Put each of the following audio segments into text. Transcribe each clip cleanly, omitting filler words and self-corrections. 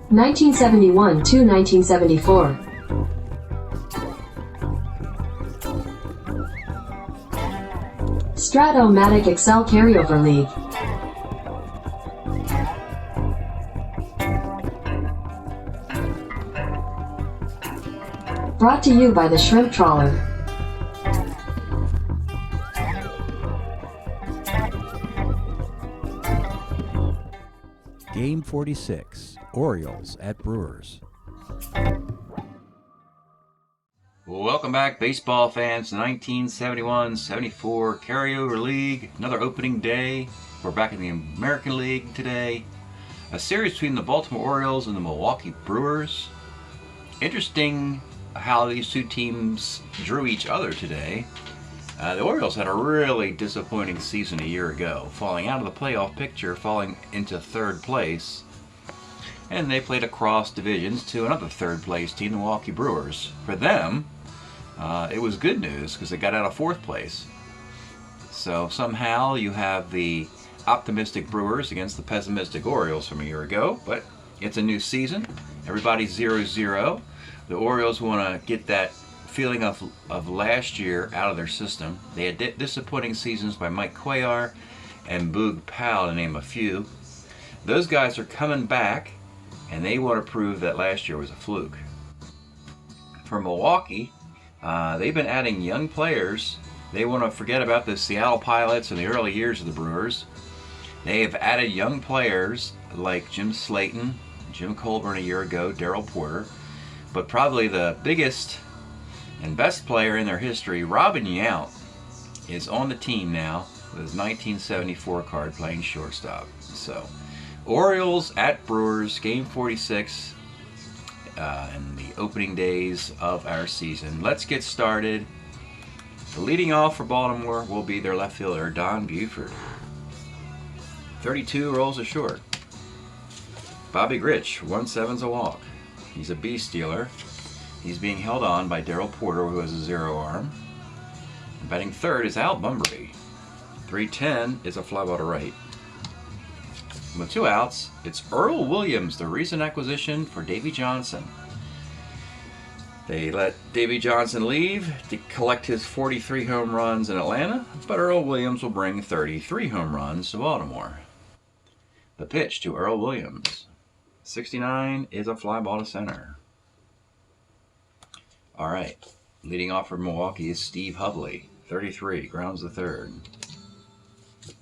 1971 to 1974. Strat-O-Matic Excel Carryover League. Brought to you by the Shrimp Trawler. Game 46, Orioles at Brewers. Welcome back, baseball fans. 1971-74 Carryover League. Another opening day. We're back in the American League today. A series between the Baltimore Orioles and the Milwaukee Brewers. Interesting how these two teams drew each other today. The Orioles had a really disappointing season a year ago, falling out of the playoff picture, falling into third place. And they played across divisions to another third place team, the Milwaukee Brewers. For them, it was good news because they got out of fourth place. So somehow you have the optimistic Brewers against the pessimistic Orioles from a year ago, but it's a new season. Everybody's 0-0. The Orioles want to get that feeling of last year out of their system. They had disappointing seasons by Mike Cuellar and Boog Powell, to name a few. Those guys are coming back, and they want to prove that last year was a fluke. For Milwaukee, they've been adding young players. They want to forget about the Seattle Pilots in the early years of the Brewers. They have added young players like Jim Slayton, Jim Colburn a year ago, Darrell Porter, but probably the biggest and best player in their history, Robin Yount, is on the team now with his 1974 card playing shortstop. So, Orioles at Brewers, game 46 in the opening days of our season. Let's get started. Leading off for Baltimore will be their left fielder, Don Buford. 32 rolls a short. Bobby Grich, 1/7's a walk. He's a base stealer. He's being held on by Darrell Porter, who has a 0 arm. And batting third is Al Bunbury. 310 is a fly ball to right. With 2 outs, it's Earl Williams, the recent acquisition for Davey Johnson. They let Davey Johnson leave to collect his 43 home runs in Atlanta, but Earl Williams will bring 33 home runs to Baltimore. The pitch to Earl Williams. 69 is a fly ball to center. All right, leading off for Milwaukee is Steve Hovley, 33, grounds the third.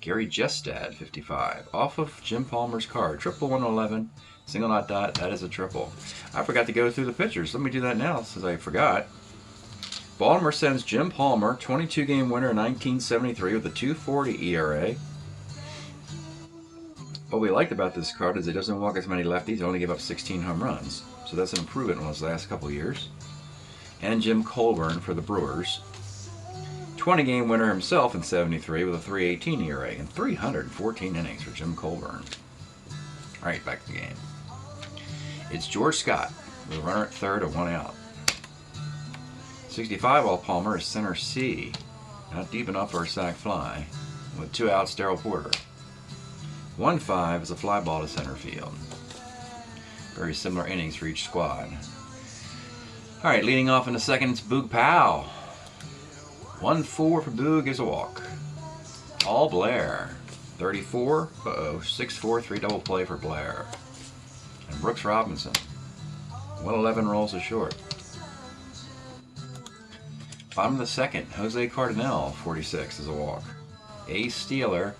Gary Jestad, 55, off of Jim Palmer's card, triple 111, single dot dot, that is a triple. I forgot to go through the pitchers. Let me do that now since I forgot. Baltimore sends Jim Palmer, 22-game winner in 1973 with a 2.40 ERA. What we liked about this card is it doesn't walk as many lefties, it only gave up 16 home runs. So that's an improvement in those last couple of years. And Jim Colburn for the Brewers. 20-game winner himself in 73 with a 3.18 ERA and 314 innings for Jim Colburn. All right, back to the game. It's George Scott with a runner at third and 1 out. 65 off Palmer is center C. Not deep enough for a sac fly. With 2 outs, Darrell Porter. 1-5 is a fly ball to center field. Very similar innings for each squad. All right, leading off in the second, it's Boog Powell. 1-4 for Boog is a walk. All Blair. 34, 6-4, 3 double play for Blair. And Brooks Robinson. 111 rolls a short. Bottom of the second, Jose Cardinal, 46 is a walk. A stealer.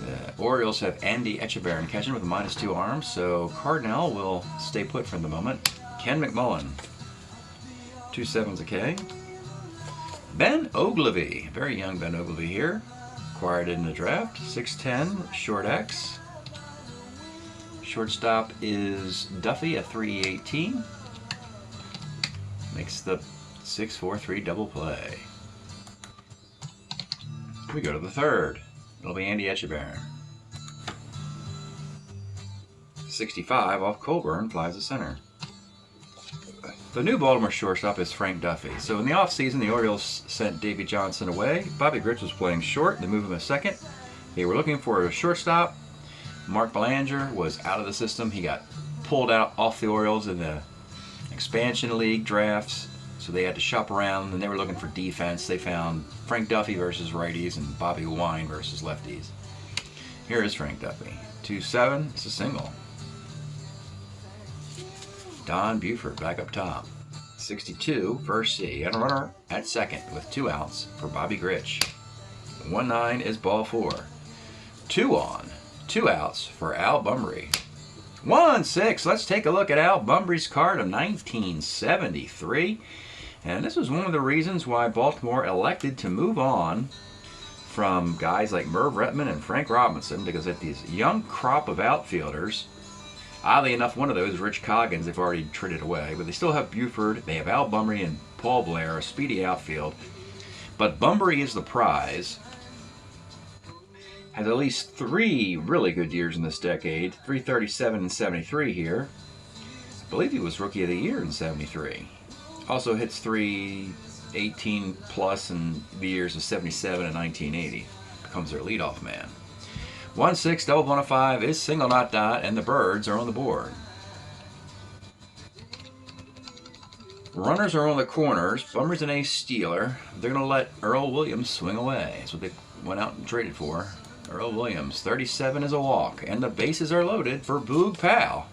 The Orioles have Andy Etchebarren catching with a -2 arm, so Cardinal will stay put for the moment. Ken McMullen. 2/7's a K. Ben Oglivie, very young Ben Oglivie here, acquired in the draft, 6'10", short X. Shortstop is Duffy, a 3.18. Makes the 6-4-3 double play. We go to the third. It'll be Andy Etchebarren. 65 off Colburn, flies to center. The new Baltimore shortstop is Frank Duffy. So in the offseason, the Orioles sent Davey Johnson away. Bobby Grich was playing short. They moved him a second. They were looking for a shortstop. Mark Belanger was out of the system. He got pulled out off the Orioles in the expansion league drafts, so they had to shop around, and they were looking for defense. They found Frank Duffy versus righties and Bobby Wine versus lefties. Here is Frank Duffy. 2-7, it's a single. Don Buford back up top. 62, first C, and a runner at second with 2 outs for Bobby Grich. 1-9 is ball 4. 2 on, 2 outs for Al Bumbry. 1-6, let's take a look at Al Bumbry's card of 1973. And this was one of the reasons why Baltimore elected to move on from guys like Merv Retman and Frank Robinson, because at these young crop of outfielders, oddly enough, one of those, Rich Coggins, they've already traded away, but they still have Buford, they have Al Bumbry and Paul Blair, a speedy outfield. But Bumbry is the prize. Has at least 3 really good years in this decade, 337 and 73 here. I believe he was Rookie of the Year in 73. Also hits 318 plus in the years of 77 and 1980. Becomes their leadoff man. 1-6, double bonafide is single not dot, and the Birds are on the board. Runners are on the corners. Bumbry's an ace stealer. They're going to let Earl Williams swing away. That's what they went out and traded for. Earl Williams. 37 is a walk, and the bases are loaded for Boog Powell.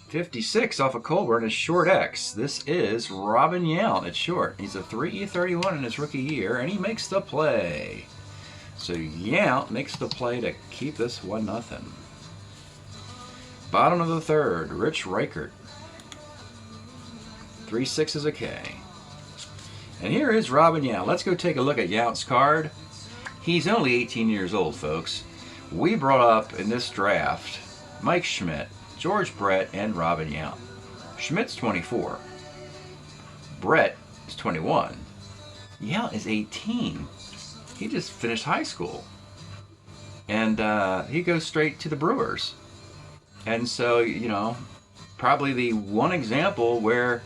56 off of Colburn is short X. This is Robin Yount at short. He's a 3.31 in his rookie year, and he makes the play. So Yount makes the play to keep this 1-0. Bottom of the third, Rich Reichert. 3-6 is a K. And here is Robin Yount. Let's go take a look at Yount's card. He's only 18 years old, folks. We brought up in this draft Mike Schmidt, George Brett, and Robin Yount. Schmidt's 24. Brett is 21. Yount is 18. He just finished high school. And he goes straight to the Brewers. And so, you know, probably the one example where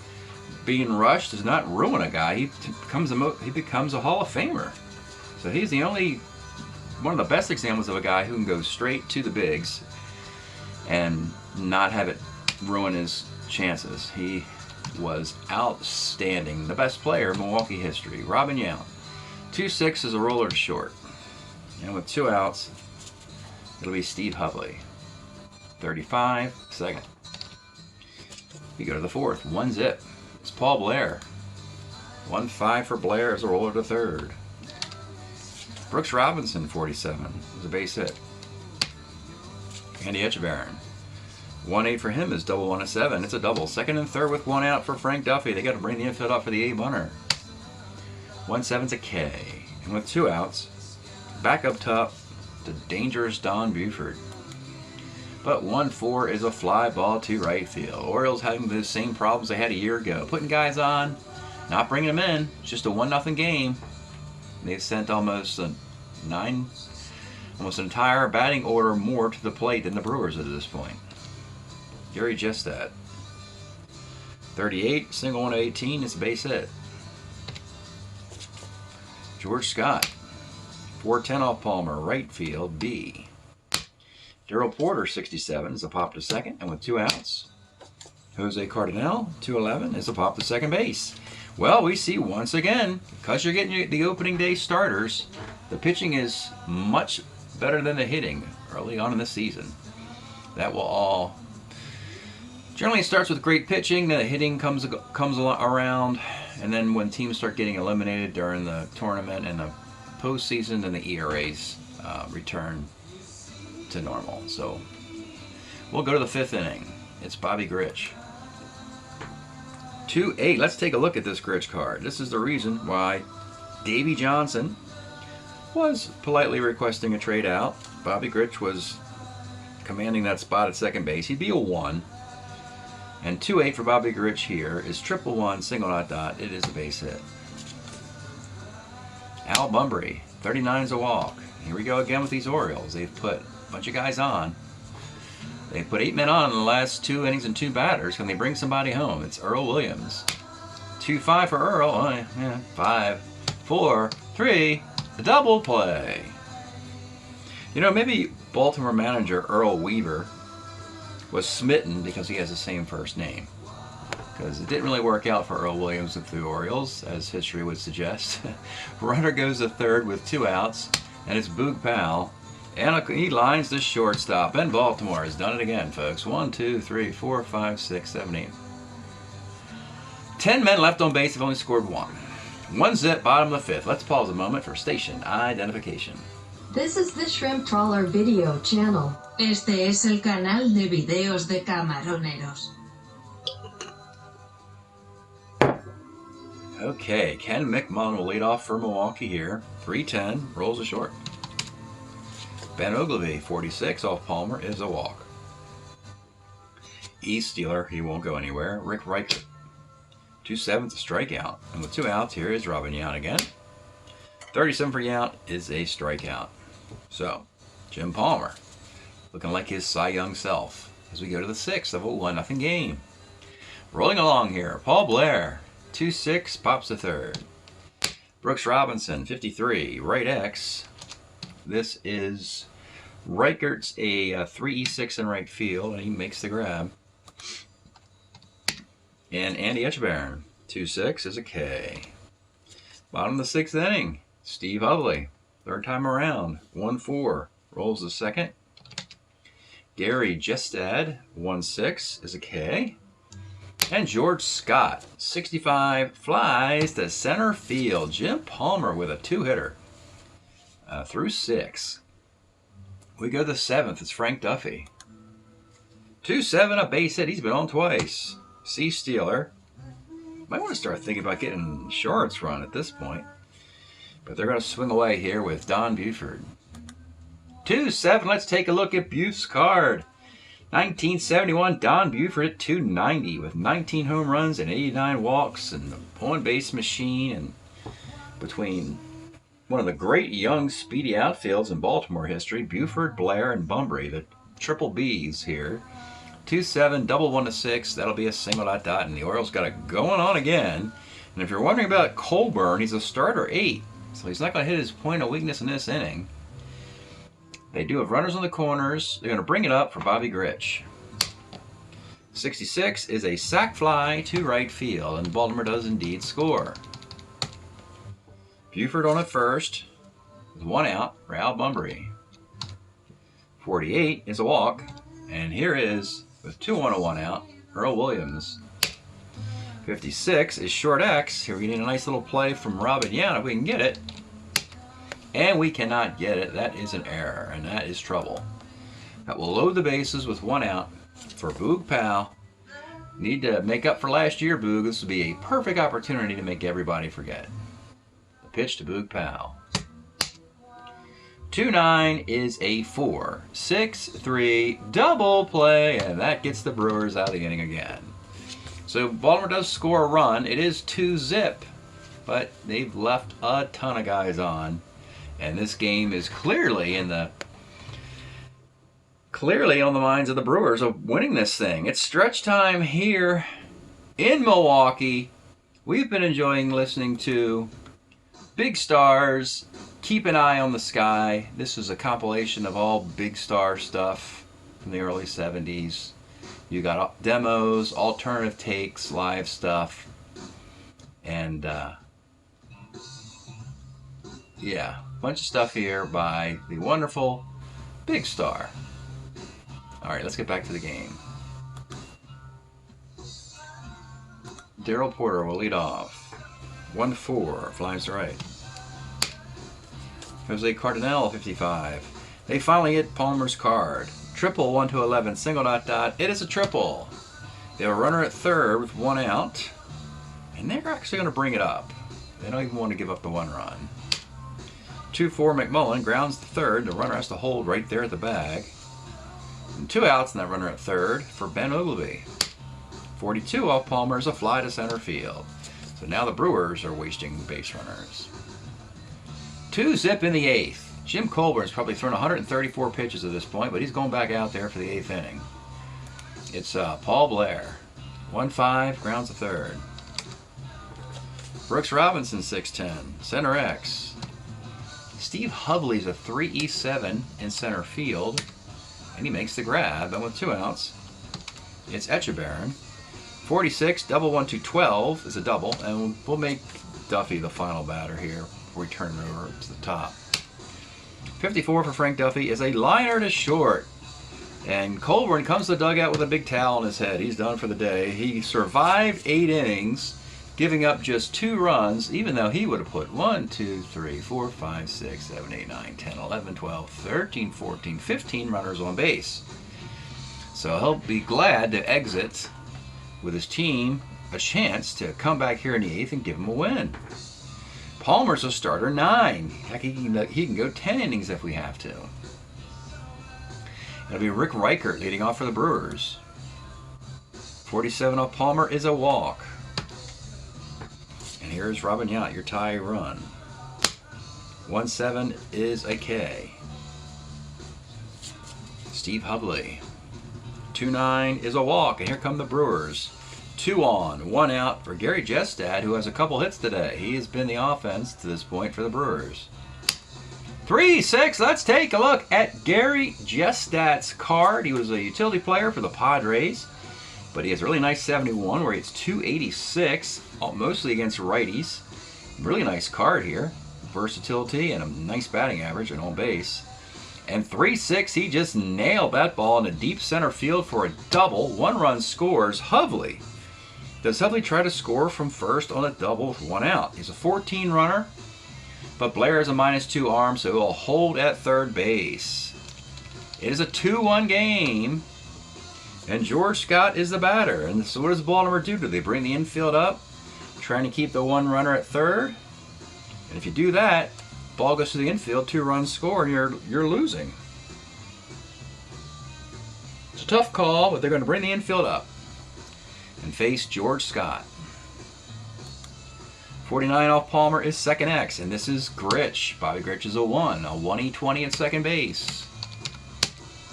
being rushed does not ruin a guy. He becomes a Hall of Famer. So he's the only, one of the best examples of a guy who can go straight to the bigs and not have it ruin his chances. He was outstanding. The best player in Milwaukee history, Robin Yount. 2-6 is a roller to short. And with 2 outs, it'll be Steve Hovley. 35, second. We go to the fourth, 1-zip. It's Paul Blair. 1-5 for Blair as a roller to third. Brooks Robinson, 47, is a base hit. Andy Etchebarren. 1-8 for him is double 1-7. It's a double. Second and third with 1 out for Frank Duffy. They got to bring the infield up for the A-bunter. 1-7's a K. And with 2 outs, back up top, the dangerous Don Buford. But 1-4 is a fly ball to right field. Orioles having the same problems they had a year ago. Putting guys on, not bringing them in. It's just a 1-0 game. They've sent almost an entire batting order more to the plate than the Brewers at this point. Gary Jestad. 38, single 1-18, it's a base hit. George Scott. 4-10 off Palmer, right field, B. Darrell Porter, 67, is a pop to second, and with 2 outs. Jose Cardinal, 2-11, is a pop to second base. Well, we see once again, because you're getting the opening day starters, the pitching is much better than the hitting early on in the season. That will all... Generally, it starts with great pitching, then the hitting comes around, and then when teams start getting eliminated during the tournament and the postseason, then the ERAs return to normal. So we'll go to the 5th inning. It's Bobby Grich. 2-8. Let's take a look at this Grich card. This is the reason why Davey Johnson was politely requesting a trade out. Bobby Grich was commanding that spot at second base. He'd be a 1. And 2-8 for Bobby Grich here is 1-1, single not dot. It is a base hit. Al Bumbry, 39 is a walk. Here we go again with these Orioles. They've put a bunch of guys on. They put 8 men on in the last 2 innings and 2 batters. Can they bring somebody home? It's Earl Williams. 2-5 for Earl. 5, 4, 3. The double play. You know, maybe Baltimore manager Earl Weaver was smitten because he has the same first name. Because it didn't really work out for Earl Williams with the Orioles, as history would suggest. Runner goes to third with 2 outs, and it's Boog Powell. And he lines the shortstop. And Baltimore has done it again, folks. 1, 2, 3, 4, 5, 6, 7, 8. 10 men left on base have only scored 1. 1 zip, bottom of the 5th. Let's pause a moment for station identification. This is the Shrimp Trawler video channel. Este es el canal de videos de camaroneros. Okay, Ken McMullen will lead off for Milwaukee here. 3-10, rolls a short. Ben Oglivie, 46, off Palmer, is a walk. E. Steeler, he won't go anywhere. Rick Reichert, 2-7, a strikeout. And with 2 outs, here is Robin Yount again. 37 for Yount is a strikeout. So, Jim Palmer, looking like his Cy Young self as we go to the 6th of a 1-0 game. Rolling along here, Paul Blair, 2-6, pops to third. Brooks Robinson, 53, right X. This is Reichert's a 3-6 in right field, and he makes the grab. And Andy Etchebarren, 2-6, is a K. Bottom of the 6th inning, Steve Hovley, 3rd time around, 1-4, rolls the 2nd. Gary Jestad, 1-6, is a K. And George Scott, 65, flies to center field. Jim Palmer with a 2-hitter through 6. We go to the 7th. It's Frank Duffy. 2-7, a base hit. He's been on twice. C. Steeler. Might want to start thinking about getting insurance run at this point. But they're going to swing away here with Don Buford. 2-7, let's take a look at Buf's card. 1971, Don Buford at 290 with 19 home runs and 89 walks, and the on-base machine, and between one of the great young speedy outfields in Baltimore history, Buford, Blair, and Bunbury, the triple Bs here. 2-7, double 1-6, that'll be a single ... and the Orioles got it going on again. And if you're wondering about Colburn, he's a starter 8, so he's not going to hit his point of weakness in this inning. They do have runners on the corners. They're going to bring it up for Bobby Grich. 66 is a sac fly to right field, and Baltimore does indeed score. Buford on at first with 1 out for Al Bunbury. 48 is a walk, and here is, with 2 on and 1 out, Earl Williams. 56 is short X. Here we need a nice little play from Robin Yount if we can get it. And we cannot get it. That is an error, and that is trouble. That will load the bases with 1 out for Boog Powell. Need to make up for last year, Boog. This would be a perfect opportunity to make everybody forget. The pitch to Boog Powell. 2-9 is a 4. 6-3 double play, and that gets the Brewers out of the inning again. So Baltimore does score a run. It is 2-zip, but they've left a ton of guys on. And this game is clearly on the minds of the Brewers of winning this thing. It's stretch time here in Milwaukee. We've been enjoying listening to Big Stars, Keep an Eye on the Sky. This is a compilation of all Big Star stuff from the early 70s. You got demos, alternative takes, live stuff, and yeah, a bunch of stuff here by the wonderful Big Star. All right, let's get back to the game. Darrell Porter will lead off. 1-4, flies to right. Jose Cardinal, 55. They finally hit Palmer's card. Triple 1-11, single ... It is a triple. They have a runner at third with 1 out, and they're actually going to bring it up. They don't even want to give up the 1 run. 2-4, McMullen grounds to third. The runner has to hold right there at the bag. And 2 outs, and that runner at third for Ben Oglivie. 42 off Palmer is a fly to center field. So now the Brewers are wasting base runners. 2-zip in the 8th. Jim Colburn's probably thrown 134 pitches at this point, but he's going back out there for the 8th inning. It's Paul Blair. 1-5, grounds to third. Brooks Robinson, 6'10", center X. Steve Hovley's a 3-7 in center field, and he makes the grab. And with 2 outs, It's Etchebarren. 46, double 1 to 12 is a double, and we'll make Duffy the final batter here before we turn it over to the top. 54 for Frank Duffy is a liner to short. And Colburn comes to the dugout with a big towel on his head. He's done for the day. He survived 8 innings, giving up just 2 runs, even though he would have put 1, 2, 3, 4, 5, 6, 7, 8, 9, 10, 11, 12, 13, 14, 15 runners on base. So he'll be glad to exit with his team a chance to come back here in the 8th and give him a win. Palmer's a starter 9. Heck, he can go 10 innings if we have to. It'll be Rick Reichert leading off for the Brewers. 47 off Palmer is a walk. And here's Robin Yount, your tie run. 1-7 is a K. Steve Hovley. 2-9 is a walk, and here come the Brewers. 2 on, 1 out for Gary Jestad, who has a couple hits today. He has been the offense to this point for the Brewers. 3-6, let's take a look at Gary Jestad's card. He was a utility player for the Padres, but he has a really nice 71 where it's 286, mostly against righties. Really nice card here. Versatility and a nice batting average and on base. And 3-6, he just nailed that ball into deep center field for a double. 1 run scores. Hovley. Does Hovley try to score from first on a double with 1 out? He's a 14 runner, but Blair has a -2 arm, so he'll hold at third base. It is a 2-1 game, and George Scott is the batter. And so what does Baltimore do? Do they bring the infield up, trying to keep the 1 runner at third? And if you do that, ball goes to the infield, 2 runs score, and you're losing. It's a tough call, but they're going to bring the infield up and face George Scott. 49 off Palmer is second X, and this is Gritch. Bobby Gritch is a 1E20 at second base.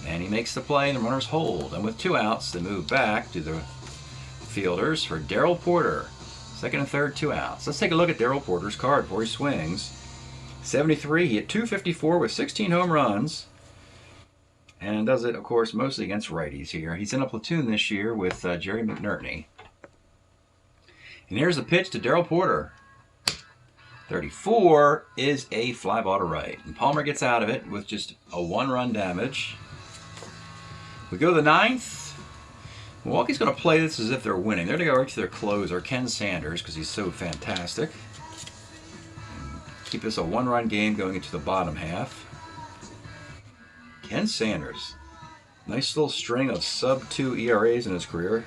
And he makes the play, and the runners hold. And with 2 outs, they move back to the fielders for Darrell Porter. Second and third, 2 outs. Let's take a look at Darrell Porter's card before he swings. 73, he hit .254 with 16 home runs. And does it, of course, mostly against righties here. He's in a platoon this year with Jerry McNerney. And here's the pitch to Darrell Porter. 34 is a fly ball to right. And Palmer gets out of it with just a 1-run damage. We go to the 9th. Milwaukee's going to play this as if they're winning. They're going to go right to their closer, Ken Sanders, because he's so fantastic. Keep this a 1-run game going into the bottom half. Ken Sanders. Nice little string of sub-2 ERAs in his career.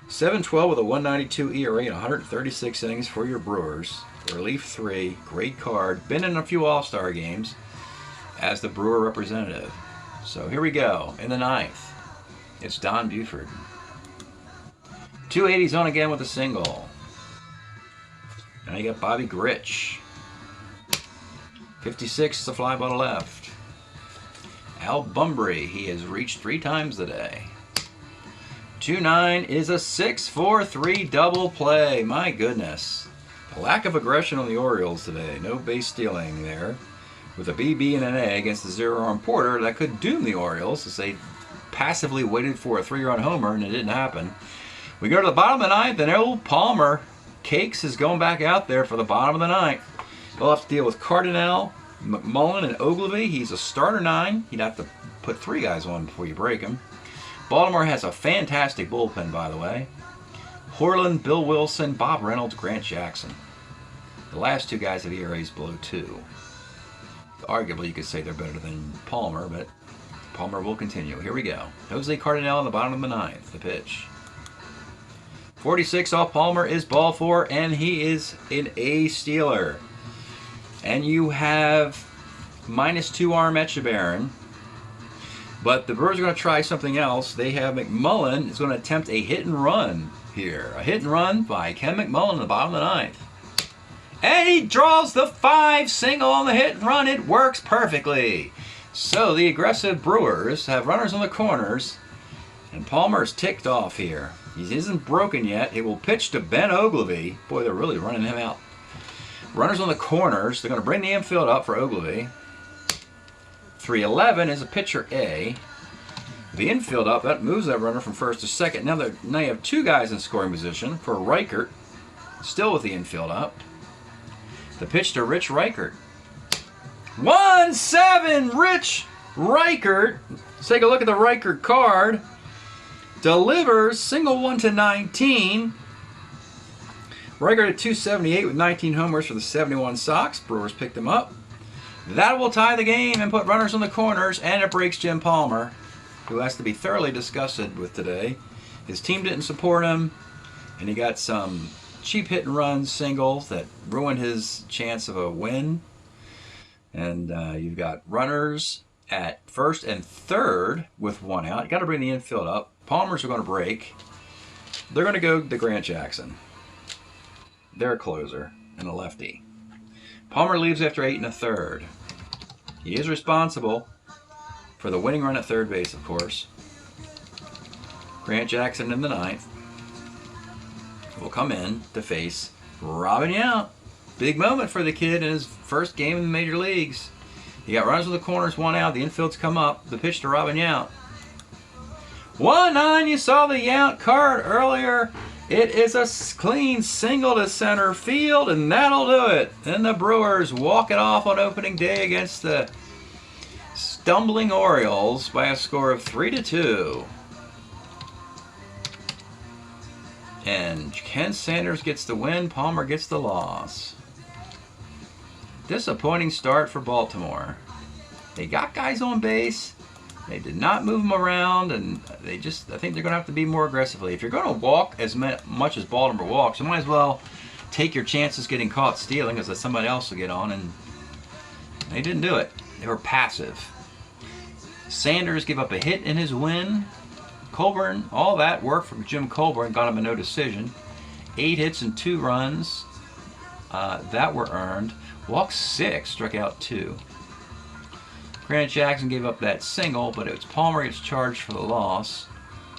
7-12 with a 192 ERA and 136 innings for your Brewers. Relief 3, great card. Been in a few All-Star games as the Brewer representative. So here we go. In the 9th, it's Don Buford. 280's on again with a single. Now you got Bobby Gritch. 56 is a fly ball to left. Al Bumbry, he has reached 3 times today. 2-9 is a 6-4-3 double play. My goodness. A lack of aggression on the Orioles today. No base stealing there. With a BB and an A against the 0-arm Porter, that could doom the Orioles as they passively waited for a 3-run homer and it didn't happen. We go to the bottom of the 9th, and old Palmer Cakes is going back out there for the bottom of the 9th. We'll have to deal with Cardinal, McMullen, and Ogilvy. He's a starter 9. You'd have to put 3 guys on before you break him. Baltimore has a fantastic bullpen, by the way. Horland, Bill Wilson, Bob Reynolds, Grant Jackson. The last 2 guys have ERAs below 2. Arguably, you could say they're better than Palmer, but Palmer will continue. Here we go. Jose Cardinal on the bottom of the 9th. The pitch. 46 off Palmer is ball 4, and he is an A stealer. And you have -2 arm Etchebarren. But the Brewers are going to try something else. They have McMullen is going to attempt a hit and run here. A hit and run by Ken McMullen in the bottom of the 9th. And he draws the 5 single on the hit and run. It works perfectly. So the aggressive Brewers have runners on the corners. And Palmer's ticked off here. He isn't broken yet. He will pitch to Ben Ogilvy. Boy, they're really running him out. Runners on the corners. They're going to bring the infield up for Ogilvy. 3-11 is a pitcher A. the infield up. That moves that runner from first to second. Now you have two guys in scoring position for Reichert, still with the infield up. The pitch to Rich Reichert. 1-7, Rich Reichert. Let's take a look at the Reichert card. Delivers, single one to 19. Reichert at 278 with 19 homers for the 71 Sox. Brewers picked him up. That will tie the game and put runners on the corners, and it breaks Jim Palmer, who has to be thoroughly disgusted with today. His team didn't support him, and he got some cheap hit and run singles that ruined his chance of a win. And you've got runners at first and third with one out. You got to bring the infield up. Palmers are going to break. They're going to go to Grant Jackson. They're a closer and a lefty. Palmer leaves after 8 1/3. He is responsible for the winning run at third base, of course. Grant Jackson in the 9th will come in to face Robin Yount. Big moment for the kid in his first game in the major leagues. He got runners with the corners, one out. The infield's come up. The pitch to Robin Yount. 1-9. You saw the Yount card earlier. It is a clean single to center field, and that'll do it. And the Brewers walk it off on opening day against the stumbling Orioles by a score of 3-2. And Ken Sanders gets the win. Palmer gets the loss. Disappointing start for Baltimore. They got guys on base. They did not move them around, and I think they're going to have to be more aggressively. If you're going to walk as much as Baltimore walks, you might as well take your chances getting caught stealing, because somebody else will get on, and they didn't do it. They were passive. Sanders gave up a hit in his win. Colburn, all that work from Jim Colburn got him a no decision. 8 hits and 2 runs that were earned. Walked 6, struck out 2. Grant Jackson gave up that single, but it was Palmer gets charged for the loss.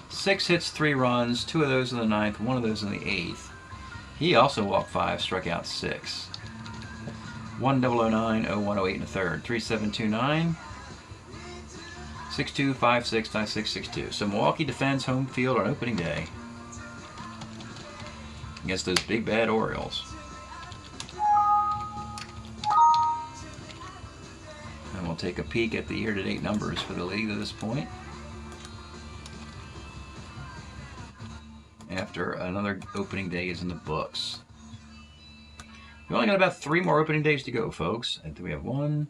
6 hits, 3 runs, 2 of those in the 9th, 1 of those in the 8th. He also walked 5, struck out 6. 1009, 0108 1/3, 3729, 62, 56, 56, 62. So Milwaukee defends home field on opening day against those big bad Orioles. And we'll take a peek at the year-to-date numbers for the league at this point. After another opening day is in the books. We only got about 3 more opening days to go, folks. And we have 1,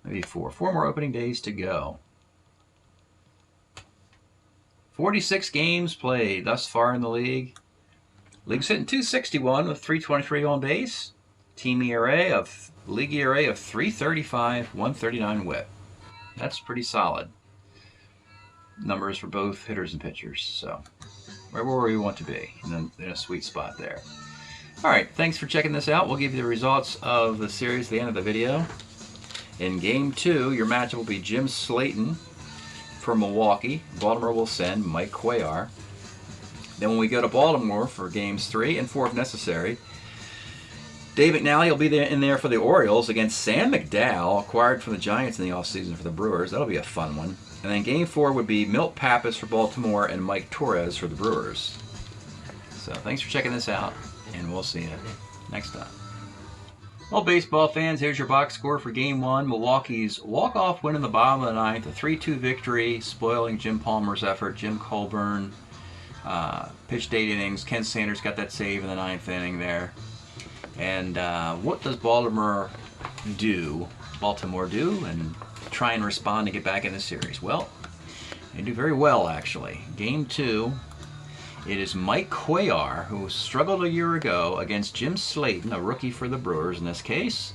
maybe 4. 4 more opening days to go. 46 games played thus far in the league. League's hitting .261 with .323 on base. League ERA of 3.35, 139 WHIP. That's pretty solid numbers for both hitters and pitchers. So right where we want to be, in a sweet spot there. All right, thanks for checking this out. We'll give you the results of the series at the end of the video. In Game 2, your matchup will be Jim Slayton for Milwaukee. Baltimore will send Mike Cuellar. Then when we go to Baltimore for Games 3 and 4 if necessary, Dave McNally will be in there for the Orioles against Sam McDowell, acquired from the Giants in the offseason for the Brewers. That'll be a fun one. And then Game 4 would be Milt Pappas for Baltimore and Mike Torres for the Brewers. So thanks for checking this out, and we'll see you next time. Well, baseball fans, here's your box score for Game 1. Milwaukee's walk-off win in the bottom of the 9th, a 3-2 victory, spoiling Jim Palmer's effort. Jim Colburn pitched 8 innings. Ken Sanders got that save in the 9th inning there. And what does Baltimore do and try and respond to get back in the series? Well, they do very well, actually. Game 2, it is Mike Cuellar, who struggled a year ago against Jim Slayton, a rookie for the Brewers in this case.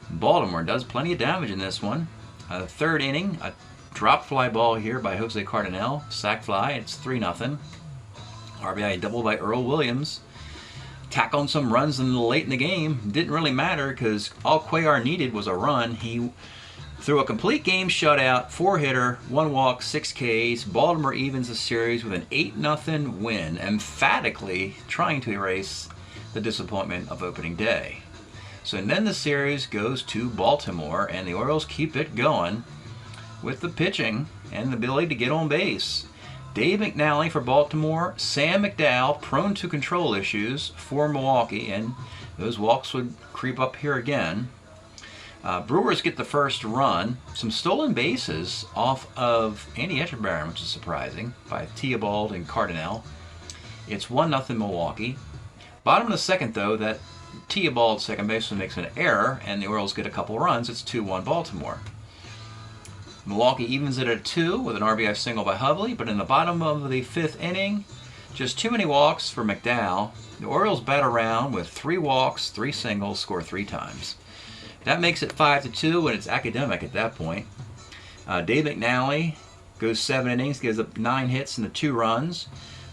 Baltimore does plenty of damage in this one. 3rd inning, a drop fly ball here by Jose Cardinal, sac fly, it's 3-0. RBI double by Earl Williams. Tack on some runs late in the game. Didn't really matter because all Cuellar needed was a run. He threw a complete game shutout, 4-hitter, 1 walk, 6 Ks. Baltimore evens the series with an 8-0 win, emphatically trying to erase the disappointment of opening day. So then the series goes to Baltimore, and the Orioles keep it going. with the pitching and the ability to get on base. Dave McNally for Baltimore, Sam McDowell, prone to control issues for Milwaukee, and those walks would creep up here again. Brewers get the first run. Some stolen bases off of Andy Etchebarren, which is surprising, by Theobald and Cardinal. It's 1-0 Milwaukee. Bottom of the second, though, that Theobald, second baseman, makes an error, and the Orioles get a couple runs. It's 2-1 Baltimore. Milwaukee evens it at 2 with an RBI single by Hovley, but in the bottom of the 5th inning, just too many walks for McDowell. The Orioles bat around with 3 walks, 3 singles, score 3 times. That makes it 5-2, and it's academic at that point. Dave McNally goes 7 innings, gives up 9 hits and 2 runs.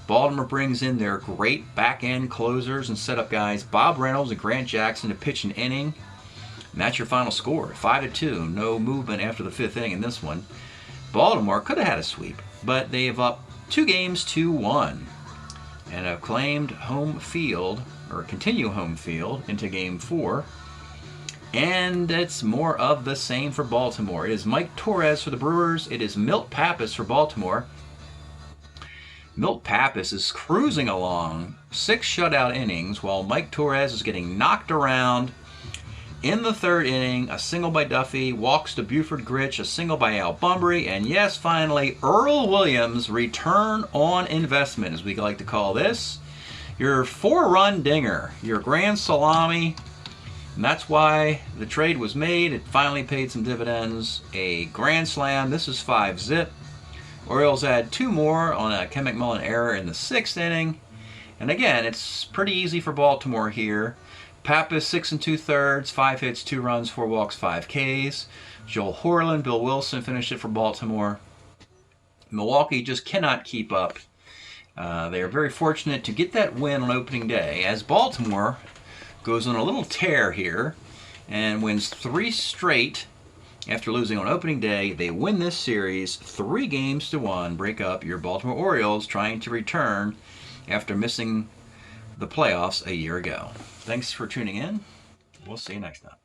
Baltimore brings in their great back-end closers and setup guys, Bob Reynolds and Grant Jackson, to pitch an inning. And that's your final score, 5-2. No movement after the 5th inning in this one. Baltimore could have had a sweep, but they have up 2 games to 1 and have claimed home field, or continue home field, into Game 4. And it's more of the same for Baltimore. It is Mike Torres for the Brewers. It is Milt Pappas for Baltimore. Milt Pappas is cruising along, 6 shutout innings, while Mike Torres is getting knocked around. In the 3rd inning, a single by Duffy, walks to Buford Gritch, a single by Al Bunbury, and yes, finally, Earl Williams' return on investment, as we like to call this. Your 4-run dinger, your grand salami, and that's why the trade was made. It finally paid some dividends. A grand slam. This is 5-zip. Orioles add 2 more on a Ken McMullen error in the 6th inning. And again, it's pretty easy for Baltimore here. Pappas 6 2/3, 5 hits, 2 runs, 4 walks, 5 Ks. Joel Horland, Bill Wilson finished it for Baltimore. Milwaukee just cannot keep up. They are very fortunate to get that win on opening day, as Baltimore goes on a little tear here and wins 3 straight after losing on opening day. They win this series 3 games to 1, break up your Baltimore Orioles trying to return after missing the playoffs a year ago. Thanks for tuning in. We'll see you next time.